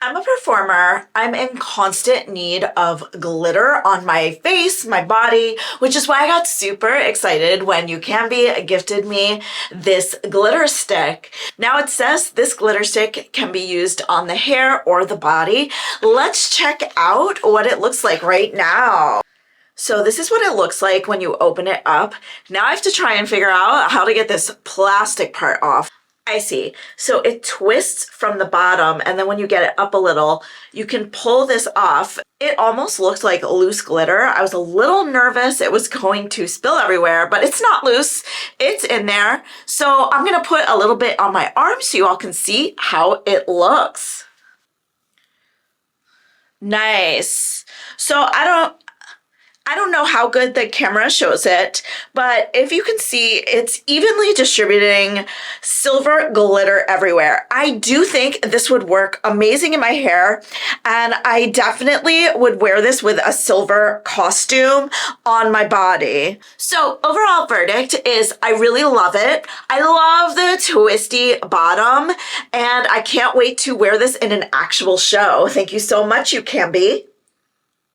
I'm a performer. I'm in constant need of glitter on my face, my body, which is why I got super excited when UCANBE gifted me this glitter stick. Now it says this glitter stick can be used on the hair or the body. Let's check out what it looks like right now. So this is what it looks like when you open it up. Now I have to try and figure out how to get this plastic part off. I see. So it twists from the bottom, and then when you get it up a little, you can pull this off. It almost looks like loose glitter. I was a little nervous it was going to spill everywhere, but it's not loose. It's in there. So I'm going to put a little bit on my arm so you all can see how it looks. Nice. So I don't know how good the camera shows it, but if you can see, it's evenly distributing silver glitter everywhere. I do think this would work amazing in my hair, and I definitely would wear this with a silver costume on my body. So overall verdict is I really love it. I love the twisty bottom, and I can't wait to wear this in an actual show. Thank you so much, UCANBE.